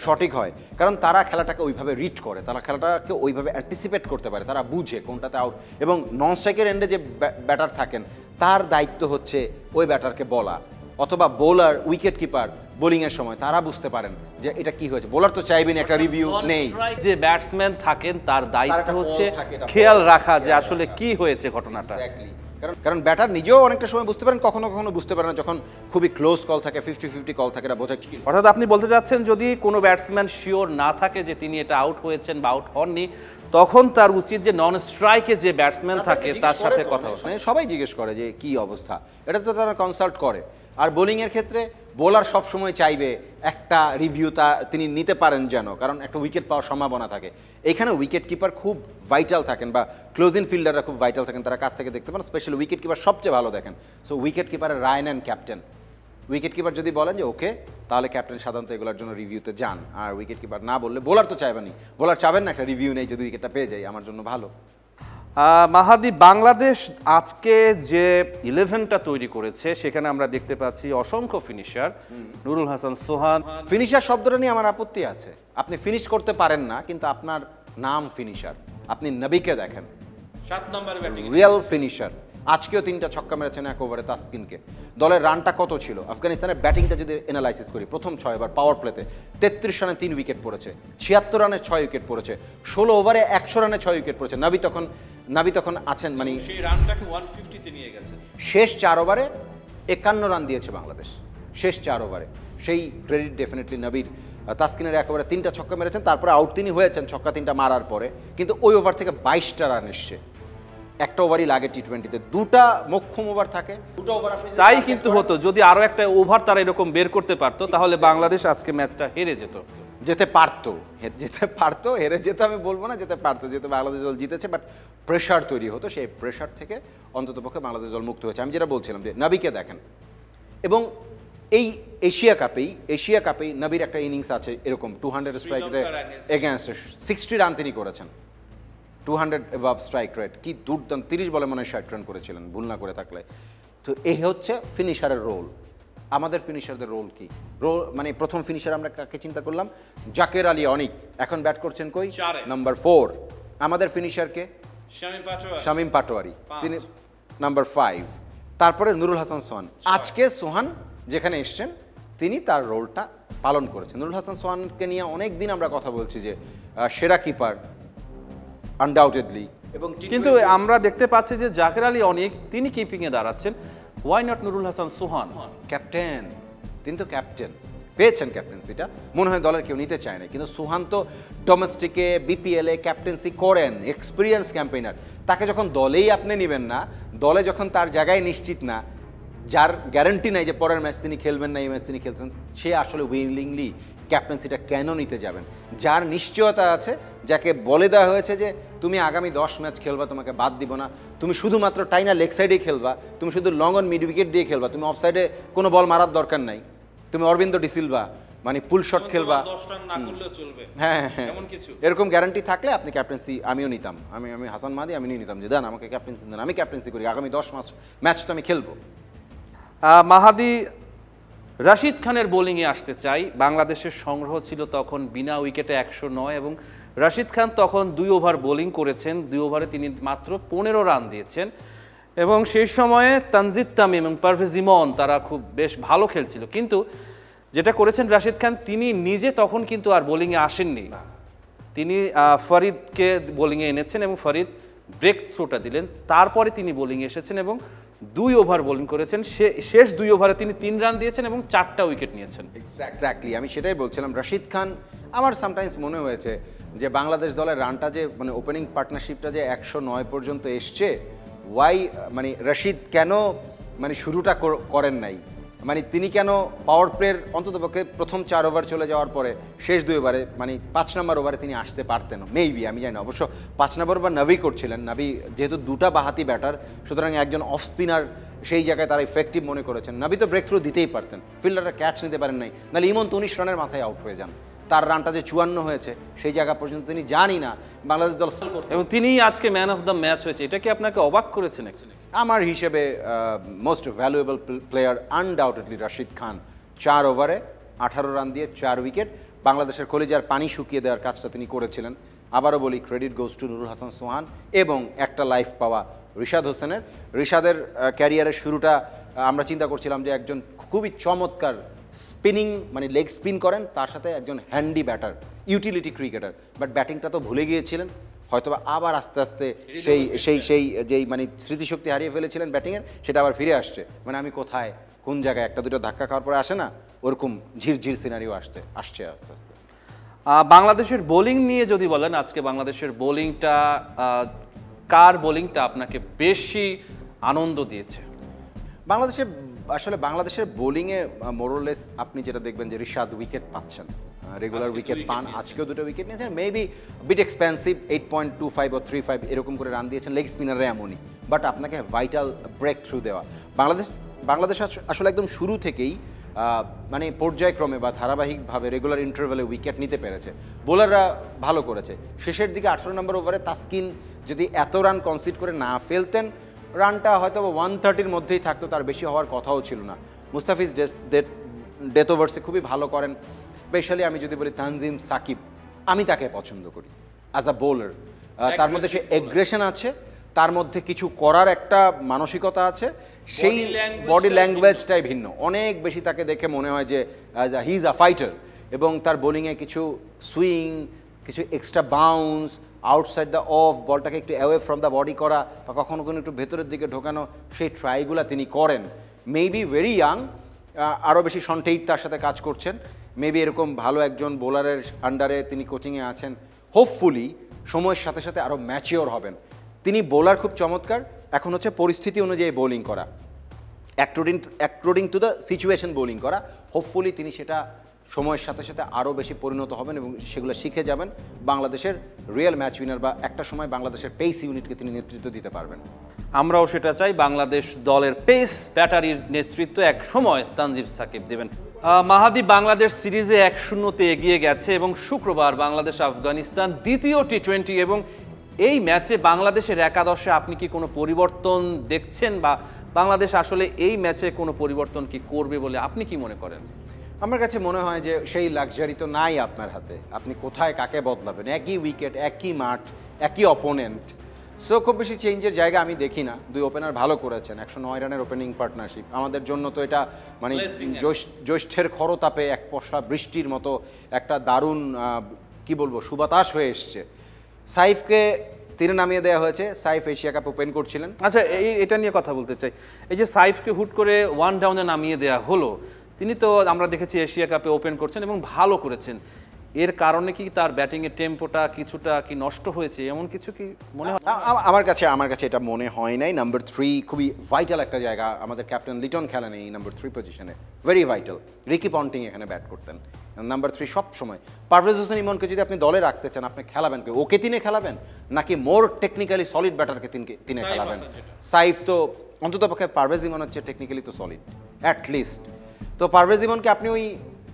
সঠিক হয়, কারণ তারা খেলাটাকে ওইভাবে রিড করে, তারা খেলাটাকে ওইভাবে অ্যান্টিসিপেট করতে পারে, তারা বুঝে কোনটাতে আউট। এবং নন স্ট্রাইকের এন্ডে যে ব্যাটার থাকেন তার দায়িত্ব হচ্ছে ওই ব্যাটারকে বলা, অথবা বোলার উইকেট কিপার বোলিংয়ের সময় তারা বুঝতে পারেন যে এটা কি হয়েছে। বোলার তো চাইবেন একটা রিভিউ নেই, যে ব্যাটসম্যান থাকেন তার দায়িত্ব হচ্ছে খেয়াল রাখা যে আসলে কি হয়েছে ঘটনাটা। কারণ ব্যাটার নিজেও অনেকটা সময় বুঝতে পারেন, কখনো কখনো বুঝতে পারেন না, যখন খুবই ক্লোজ কল থাকে, 50-50 কল থাকে, এটা বোঝা কি। অর্থাৎ আপনি বলতে চাচ্ছেন যদি কোনো ব্যাটসম্যান শিওর না থাকে যে তিনি এটা আউট হয়েছেন বা আউট হননি, তখন তার উচিত যে নন স্ট্রাইকে যে ব্যাটসম্যান থাকে তার সাথে কথা বলা। সবাই জিজ্ঞেস করে যে কি অবস্থা, এটা তো তারা কনসাল্ট করে। আর বোলিংয়ের ক্ষেত্রে বোলার সবসময় চাইবে একটা রিভিউ তিনি নিতে পারেন যেন, কারণ একটা উইকেট পাওয়ার সম্ভাবনা থাকে। এখানে উইকেট কিপার খুব ভাইটাল থাকেন বা ক্লোজিং ফিল্ডাররা খুব ভাইটাল থাকেন, তারা কাছ থেকে দেখতে পান, স্পেশালি উইকেট কিপার সবচেয়ে ভালো দেখেন। সো উইকেট কিপারের রায় নেন ক্যাপ্টেন। উইকেট কিপার যদি বলেন যে ওকে, তাহলে ক্যাপ্টেন সাধারণত এগুলোর জন্য রিভিউতে যান। আর উইকেট কিপার না বললে বোলার তো চাইবেনি, বোলার চাবেন না একটা রিভিউ নেই, যদি উইকেটটা পেয়ে যাই আমার জন্য ভালো। মাহাদি, বাংলাদেশ আজকে যে 11টা তৈরি করেছে সেখানে আমরা দেখতে পাচ্ছি অসংখ্য ফিনিশার, নুরুল হাসান সোহান। ফিনিশার শব্দটা নিয়ে আমার আপত্তি আছে। আপনি ফিনিশ করতে পারেন না, কিন্তু আপনার নাম ফিনিশার। আপনি নবীকে দেখেন, 7 নম্বরে ব্যাটিং, রিয়েল ফিনিশার। আজকেও 3টা ছক্কা মেরেছেন এক ওভারে তাসকিনকে। দলের রানটা কত ছিল? আফগানিস্তানের ব্যাটিংটা যদি অ্যানালাইসিস করি, প্রথম 6 ওভার পাওয়ার প্লেতে 33 রানে 3 উইকেট পড়েছে, 76 রানে 6 উইকেট পড়েছে, 16 ওভারে 100 রানে 6 উইকেট পড়েছে। নাবি তখন আছেন মানে সেই রানটাকে 150 তে নিয়ে গেছে। শেষ 4 ওভারে 51 রান দিয়েছে বাংলাদেশ, শেষ 4 ওভারে। সেই ক্রেডিট ডেফিনেটলি নবীর। তাসকিনের এক ওভারে 3টা ছক্কা মেরেছেন, তারপরে আউট তিনি হয়েছেন ছক্কা 3টা মারার পরে, কিন্তু ওই ওভার থেকে 22টা রান এসছে। একটা ওভারই লাগে টি-20-তে, 2টা মোক্ষম ওভার থাকে, 2টা ওভার। তাই কিন্তু হতো যদি আরো একটা ওভার তারা এরকম বের করতে পারতো, তাহলে বাংলাদেশ আজকে ম্যাচটা হেরে যেতে পারতো, হেরে যেত আমি বলবো না, যেতে পারতো, যেহেতু বাংলাদেশ দল জিতেছে। বাট প্রেশার তৈরি হতো, সেই প্রেশার থেকে অন্ততপক্ষে বাংলাদেশ দল মুক্ত হয়েছে। আমি যেটা বলছিলাম যে নবীকে দেখেন, এবং এই এশিয়া কাপেই নবীর একটা ইনিংস আছে এরকম 200 স্ট্রাইক রেট এগেনস্টে 60 রান তিনি করেছেন, 200 এভাব স্ট্রাইক রেট। কি দুর্দান্ত, 30 বলে মনে হয় 60 রান করেছিলেন ভুল না করে থাকলে। তো এই হচ্ছে ফিনিশারের রোল। আমাদের ফিনিশারদের রোল কি? মানে প্রথম ফিনিশার আমরা কাকে চিন্তা করলাম? জাকের আলী অনিক, এখন ব্যাট করছেন কই? নাম্বার 4। আমাদের ফিনিশারকে শামীম পাটোয়ারি, তিনি নাম্বার 5। তারপরে নুরুল হাসান সোহান। আজকে সোহান যেখানে এসছেন তিনি তার রোলটা পালন করেছেন। নুরুল হাসান সোহানকে নিয়ে অনেক দিন আমরা কথা বলছি যে সেরা কিপার আনডাউটেডলি, এবং কিন্তু আমরা দেখতে পাচ্ছি যে জাকের আলী অনেক তিনি কিপিংয়ে দাঁড়াচ্ছেন, why not Nurul Hasan Sohan? Captain, তিনি তো ক্যাপ্টেন, পেয়েছেন ক্যাপ্টেন্সিটা, মনে হয় দলের কেউ নিতে চায় না। কিন্তু সোহান তো ডোমেস্টিকে বিপিএলে ক্যাপ্টেন্সি করেন, এক্সপিরিয়েন্স ক্যাম্পেইনার। তাকে যখন দলেই আপনি নেবেন না, দলে যখন তার জায়গায় নিশ্চিত না, যার গ্যারান্টি নাই যে পরের ম্যাচ তিনি খেলবেন না, এই ম্যাচ তিনি খেলছেন, সে আসলে উইলিংলি ক্যাপ্টেন্সিটা কেন নিতে যাবেন? যার নিশ্চয়তা আছে, যাকে বলে দেওয়া হয়েছে যে তুমি আগামী 10 ম্যাচ খেলবা, তোমাকে বাদ দিব না, তুমি শুধুমাত্র টাইনা লেগ সাইডেই খেলবা, তুমি শুধু লং অন মিড উইকেট দিয়ে খেলবা, তুমি অফ সাইডে কোনো বল মারার দরকার নাই, তুমি অরবিন্দ ডিসিলভা মানে পুল শট খেলবা, হ্যাঁ হ্যাঁ, এরকম গ্যারান্টি থাকলে আপনি ক্যাপ্টেন্সি, আমিও নিতাম, আমি হাসান মাহাদি আমি নিয়ে নিতাম যে দেন আমাকে ক্যাপ্টেন্সি দেন, আমি ক্যাপ্টেন্সি করি, আগামী 10 ম্যাচ তো আমি খেলবো। মাহাদি, রাশিদ খানের বোলিংয়ে আসতে চাই। বাংলাদেশের সংগ্রহ ছিল তখন বিনা উইকেটে 109, এবং রাশিদ খান তখন 2 ওভার বোলিং করেছেন, 2 ওভারে তিনি মাত্র 15 রান দিয়েছেন। এবং সেই সময়ে তানজিদ তামিম এবং পারভেজ ইমন তারা খুব বেশ ভালো খেলছিল, কিন্তু যেটা করেছেন রাশিদ খান, তিনি নিজে তখন কিন্তু আর বোলিংয়ে আসেননি, তিনি ফরিদকে বোলিংয়ে এনেছেন এবং ফরিদ ব্রেক থ্রোটা দিলেন, তারপরে তিনি বোলিংয়ে এসেছেন এবং 2 ওভার বোলিং করেছেন। শেষ 2 ওভারে তিনি 3 রান দিয়েছেন এবং 4টা উইকেট নিয়েছেন। এক্স্যাক্টলি, আমি সেটাই বলছিলাম। রাশিদ খান, আমার সামটাইমস মনে হয়েছে যে বাংলাদেশ দলের রানটা যে মানে ওপেনিং পার্টনারশিপটা যে 109 পর্যন্ত এসছে, মানে রশিদ কেন মানে শুরুটা করেন নাই, মানে তিনি কেন পাওয়ার প্লের অন্ততপক্ষে প্রথম 4 ওভার চলে যাওয়ার পরে শেষ 2 ওভারে মানে 5 নম্বর ওভারে তিনি আসতে পারতেন মেবি, আমি জানি না। অবশ্য 5 নম্বর ওভার নবী করছিলেন, নবী যেহেতু 2টা বাহাতি ব্যাটার, সুতরাং একজন অফ স্পিনার সেই জায়গায় তারা ইফেক্টিভ মনে করেছেন। নাবি তো ব্রেক থ্রু দিতেই পারতেন, ফিল্ডাররা ক্যাচ নিতে পারেন নাই, নাহলে ইমন তো 19 রানের মাথায় আউট হয়ে যান। তার রানটা যে 54 হয়েছে সেই জায়গা পর্যন্ত তিনি জানি না বাংলাদেশ দল, এবং তিনি আজকে ম্যান অফ দ্য ম্যাচ হয়েছে, এটা কি আপনাকে অবাক করেছে নাকি? আমার হিসেবে most valuable player undoubtedly Rashid Khan. 4 ওভারে 18 রান দিয়ে 4 উইকেট, বাংলাদেশের কলিজার পানি শুকিয়ে দেওয়ার কাজটা তিনি করেছিলেন। আবারও বলি, credit goes to Nurul Hasan Sohan এবং একটা লাইফ পাওয়া রিশাদ হোসেনের। রিশাদের ক্যারিয়ারের শুরুটা আমরা চিন্তা করছিলাম যে একজন খুবই চমৎকার স্পিনিং মানে লেগ স্পিন করেন, তার সাথে একজন handy batter, utility cricketer, but ব্যাটিংটা তো ভুলে গিয়েছিলেন হয়তোবা। আবার আস্তে আস্তে সেই সেই সেই যেই মানে স্মৃতিশক্তি হারিয়ে ফেলেছিলেন ব্যাটিংয়ের, সেটা আবার ফিরে আসছে। মানে আমি কোথায় কোন জায়গায় একটা দুটো ধাক্কা খাওয়ার পরে আসে না, ওরকম ঝিরঝির সিনারিও আসছে আস্তে আস্তে। বাংলাদেশের বোলিং নিয়ে যদি বলেন, আজকে বাংলাদেশের বোলিংটা কার বোলিংটা আপনাকে বেশি আনন্দ দিয়েছে? বাংলাদেশের বোলিংয়ে মোরলেস আপনি যেটা দেখবেন যে রিশাদ উইকেট পাচ্ছেন, রেগুলার উইকেট পান, আজকেও 2টা উইকেট নিয়েছেন, মেবি বিট এক্সপেন্সিভ, 8.25 ও 35 এরকম করে রান দিয়েছেন, লেগ স্পিনাররা এমনই, বাট আপনাকে ভাইটাল ব্রেক থ্রু দেওয়া। বাংলাদেশ আসলে একদম শুরু থেকেই মানে পর্যায়ক্রমে বা ধারাবাহিকভাবে রেগুলার ইন্টারভ্যালে উইকেট নিতে পেরেছে, বোলাররা ভালো করেছে। শেষের দিকে 18 নম্বর ওভারে তাসকিন যদি এত রান কনসিড করে না ফেলতেন, রানটা হয়তো 130-র মধ্যেই থাকতো, তার বেশি হওয়ার কথাও ছিল না। মুস্তাফিজ ডেথ ওভার্সে খুবই ভালো করেন। স্পেশালি আমি যদি বলি তানজিম সাকিব, আমি তাকে পছন্দ করি অ্যাজ আ বোলার। তার মধ্যে সে এগ্রেশন আছে, তার মধ্যে কিছু করার একটা মানসিকতা আছে, সেই বডি ল্যাঙ্গুয়েজটাই ভিন্ন। অনেক বেশি তাকে দেখে মনে হয় যে হি ইজ আ ফাইটার, এবং তার বোলিংয়ে কিছু সুইং, কিছু extra bounce, outside the off, বলটাকে একটু অ্যাওয়ে ফ্রম দ্য বডি করা বা কখনো কোনো একটু ভেতরের দিকে ঢোকানো, সেই ট্রাইগুলো তিনি করেন। মেবি ভেরি ইয়াং, আরও বেশি সন্টেইট তার সাথে কাজ করছেন, মেবি এরকম ভালো একজন বোলারের আন্ডারে তিনি কোচিংয়ে আছেন। হোপফুলি সময়ের সাথে সাথে আরও ম্যাচিওর হবেন। তিনি বোলার খুব চমৎকার, এখন হচ্ছে পরিস্থিতি অনুযায়ী বোলিং করা, according to the situation bowling করা। হোপফুলি তিনি সেটা সময়ের সাথে সাথে আরও বেশি পরিণত হবেন এবং সেগুলো শিখে যাবেন, বাংলাদেশের রিয়েল ম্যাচ উইনার বা একটা সময় বাংলাদেশের পেস ইউনিটকে তিনি নেতৃত্ব দিতে পারবেন। আমরাও সেটা চাই, বাংলাদেশ দলের পেস ব্যাটারির নেতৃত্ব এক সময় তানজিম সাকিব দেবেন। মাহাদি, বাংলাদেশ সিরিজে 1-0-তে এগিয়ে গেছে এবং শুক্রবার বাংলাদেশ আফগানিস্তান দ্বিতীয় টি-20, এবং এই ম্যাচে বাংলাদেশের একাদশে আপনি কি কোনো পরিবর্তন দেখছেন, বা বাংলাদেশ আসলে এই ম্যাচে কোনো পরিবর্তন কি করবে বলে আপনি কি মনে করেন? আমার কাছে মনে হয় যে সেই লাক্সারি তো নাই আপনার হাতে, আপনি কোথায় কাকে বদলাবেন, একই উইকেট, একই মাঠ, একই অপোনেন্ট, সো খুব বেশি চেঞ্জের জায়গা আমি দেখি না। 2 ওপেনার ভালো করেছেন, 109 রানের ওপেনিং পার্টনারশিপ, আমাদের জন্য তো এটা মানে জ্যৈষ্ঠের খরতাপে এক পশলা বৃষ্টির মতো একটা দারুণ কি বলবো সুবাতাস হয়ে এসছে। সাইফকে তিনি নামিয়ে দেওয়া হয়েছে, সাইফ এশিয়া কাপ ওপেন করছিলেন। আচ্ছা, এটা নিয়ে কথা বলতে চাই। এই যে সাইফকে হুট করে 1 ডাউনে নামিয়ে দেওয়া হলো, তিনি তো আমরা দেখেছি এশিয়া কাপে ওপেন করছেন এবং ভালো করেছেন, এর কারণে কি তার ব্যাটিংয়ের টেম্পোটা কিছুটা কি নষ্ট হয়েছে, এমন কিছু কি মনে হয়? আমার কাছে এটা মনে হয় নাই। নাম্বার 3 খুবই ভাইটাল একটা জায়গা, আমাদের ক্যাপ্টেন লিটন খেলেন এই নাম্বার 3 পজিশনে, ভেরি ভাইটাল। রিকি পন্টিং এখানে ব্যাট করতেন। নাম্বার 3 সব সময় পারভেজ হোসেন ইমনকে যদি আপনি দলে রাখতে চান, আপনি খেলাবেন কে? ওকে তিনি খেলাবেন নাকি মোর টেকনিক্যালি সলিড ব্যাটারকে তিনি খেলাবেন? সাইফ তো অন্ততপক্ষে পারভেজ ইমন হচ্ছে টেকনিক্যালি তো সলিড অ্যাটলিস্ট, তো পারভেজ ইমনকে আপনি ওই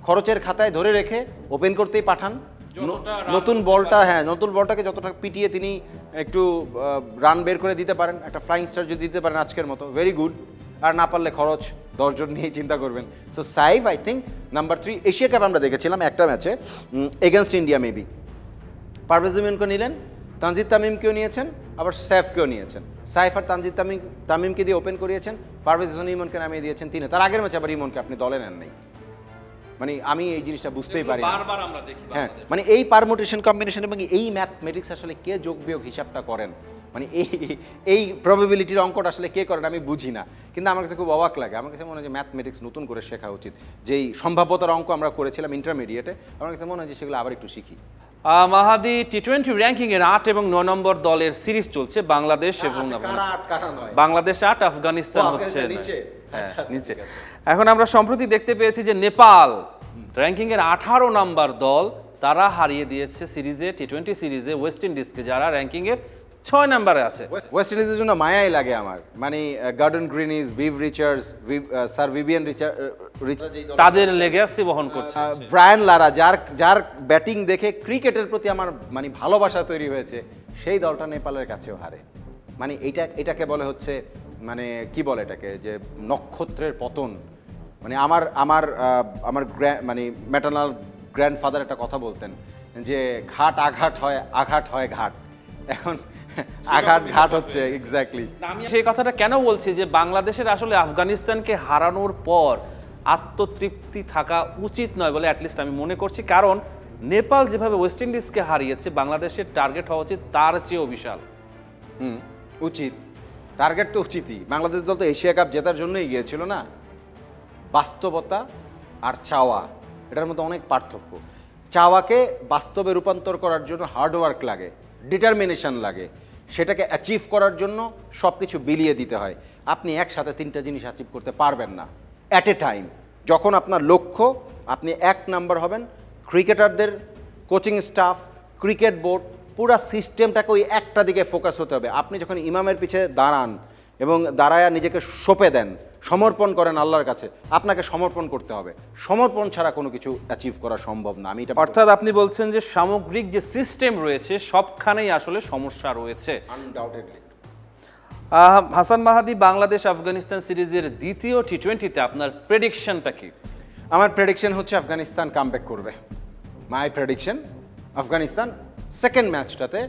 খরচের খাতায় ধরে রেখে ওপেন করতেই পাঠান। নতুন বলটাকে যতটা পিটিয়ে তিনি একটু রান বের করে দিতে পারেন, একটা ফ্লাইং স্টার যদি দিতে পারেন আজকের মতো, ভেরি গুড। আর না পারলে খরচ 10 জন নিয়ে চিন্তা করবেন। So Saif I think number 3। Asia cup আমরা দেখেছিলাম একটা ম্যাচে এগেনস্ট ইন্ডিয়া, মেবি পারভেজ ইমনকে নিলেন, তানজিদ তামিমকেও নিয়েছেন, আবার সাইফকেও নিয়েছেন। সাইফ আর তামিমকে দিয়ে ওপেন করিয়েছেন, পারভেজ হোসেন ইমনকে নামিয়ে দিয়েছেন তিনি। তার আগের ম্যাচে আবার ইমনকে আপনি দলে নেন নাই, মানে আমি এই জিনিসটা বুঝতেই পারি বারবার আমরা দেখি। হ্যাঁ, মানে এই পারমুটেশন কম্বিনেশন এবং এই ম্যাথমেটিক্স আসলে কে যোগ বিয়োগ হিসাবটা করেন, মানে এই প্রবাবিলিটির অঙ্কটা আসলে কে করেন আমি বুঝি না, কিন্তু আমার কাছে খুব অবাক লাগে। আমার কাছে মনে হয় যে ম্যাথমেটিক্স নতুন করে শেখা উচিত। যেই সম্ভাব্যতার অঙ্ক আমরা করেছিলাম ইন্টারমিডিয়েটে, আমার কাছে মনে হয় যে সেগুলো আবার একটু শিখি। মাহাদি, টি-20 র্যাঙ্কিংয়ের 8 এবং 9 নম্বর দলের সিরিজ চলছে, বাংলাদেশ এবং বাংলাদেশ 8, আফগানিস্তান হচ্ছে নিচে। এখন আমরা সম্প্রতি দেখতে পেয়েছি যে নেপাল র্যাঙ্কিংয়ের 18 নম্বর দল, তারা হারিয়ে দিয়েছে সিরিজে, টি-20 সিরিজে ওয়েস্ট ইন্ডিজকে, যারা র্যাঙ্কিংয়ের 6 নম্বরে আছে। ওয়েস্ট ইন্ডিজের জন্য মায়াই লাগে আমার, মানে Gordon Greenidge, Viv Richards, sir Vivian তাদের লেগ্যাসি বহন করছে। ব্রায়ান লারা, যার ব্যাটিং দেখে ক্রিকেটের প্রতি আমার মানে ভালোবাসা তৈরি হয়েছে, সেই দলটা নেপালের কাছেও হারে। মানে এটাকে বলে হচ্ছে মানে কি বলে এটাকে, যে নক্ষত্রের পতন। মানে আমার মানে ম্যাটার্নাল গ্র্যান্ডফাদার একটা কথা বলতেন যে ঘাট আঘাত হয়, আঘাত হয় ঘাট। এখন আঘাত ঘাট হচ্ছে এক্স্যাক্টলি। আমি সেই কথাটা কেন বলছি যে বাংলাদেশের আসলে আফগানিস্তানকে হারানোর পর আত্মতৃপ্তি থাকা উচিত নয় বলে অ্যাটলিস্ট আমি মনে করছি, কারণ নেপাল যেভাবে ওয়েস্ট ইন্ডিজকে হারিয়েছে, বাংলাদেশের টার্গেট হওয়া উচিত তার চেয়েও বিশাল। উচিত, টার্গেট তো উচিতই। বাংলাদেশ দল তো এশিয়া কাপ জেতার জন্যই গিয়েছিল না। বাস্তবতা আর চাওয়া, এটার মধ্যে অনেক পার্থক্য। চাওয়াকে বাস্তবে রূপান্তর করার জন্য হার্ডওয়ার্ক লাগে, ডিটারমিনেশন লাগে, সেটাকে অ্যাচিভ করার জন্য সব কিছু বিলিয়ে দিতে হয়। আপনি একসাথে 3টা জিনিস অ্যাচিভ করতে পারবেন না অ্যাট এ টাইম। যখন আপনার লক্ষ্য, আপনি 1 নাম্বার হবেন, ক্রিকেটারদের, কোচিং স্টাফ, ক্রিকেট বোর্ড, পুরা সিস্টেমটাকে ওই একটা দিকে ফোকাস হতে হবে। আপনি যখন ইমামের পিছে দাঁড়ান এবং দাঁড়ায়া নিজেকে সঁপে দেন, সমর্পণ করেন আল্লাহর কাছে, আপনাকে সমর্পণ করতে হবে। সমর্পণ ছাড়া কোনো কিছু অ্যাচিভ করা সম্ভব না। আমি এটা অর্থাৎ আপনি বলছেন যে সামগ্রিক যে সিস্টেম রয়েছে সবখানেই আসলে সমস্যা রয়েছে। আনডাউটেডলি। হাসান মাহাদি, বাংলাদেশ আফগানিস্তান সিরিজের দ্বিতীয় টি20তে আপনার প্রেডিকশনটা কি? আমার প্রেডিকশন হচ্ছে আফগানিস্তান কামব্যাক করবে। মাই প্রেডিকশন, আফগানিস্তান সেকেন্ড ম্যাচটাতে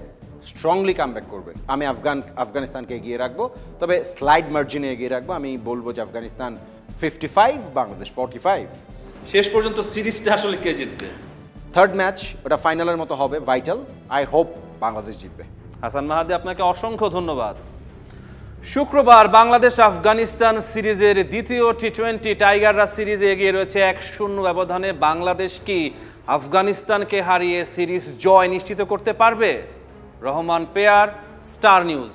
স্ট্রংলি কামব্যাক করবে। আমি আফগানিস্তানকে এগিয়ে রাখবো, তবে স্লাইড মার্জিনে এগিয়ে রাখবো। আমি বলবো যে আফগানিস্তান 55, বাংলাদেশ 45। শেষ পর্যন্ত সিরিজটা আসলে কে জিতবে? থার্ড ম্যাচ ওটা ফাইনালের মতো হবে, ভাইটাল। আই হোপ বাংলাদেশ জিতবে। হাসান মাহাদি, আপনাকে অসংখ্য ধন্যবাদ। শুক্রবার বাংলাদেশ আফগানিস্তান সিরিজের দ্বিতীয় টি20 টাইগাররা সিরিজে এগিয়ে রয়েছে 1-0 ব্যবধানে। বাংলাদেশ কি আফগানিস্তানকে হারিয়ে সিরিজ জয় নিশ্চিত করতে পারবে? Rahman pair, star news.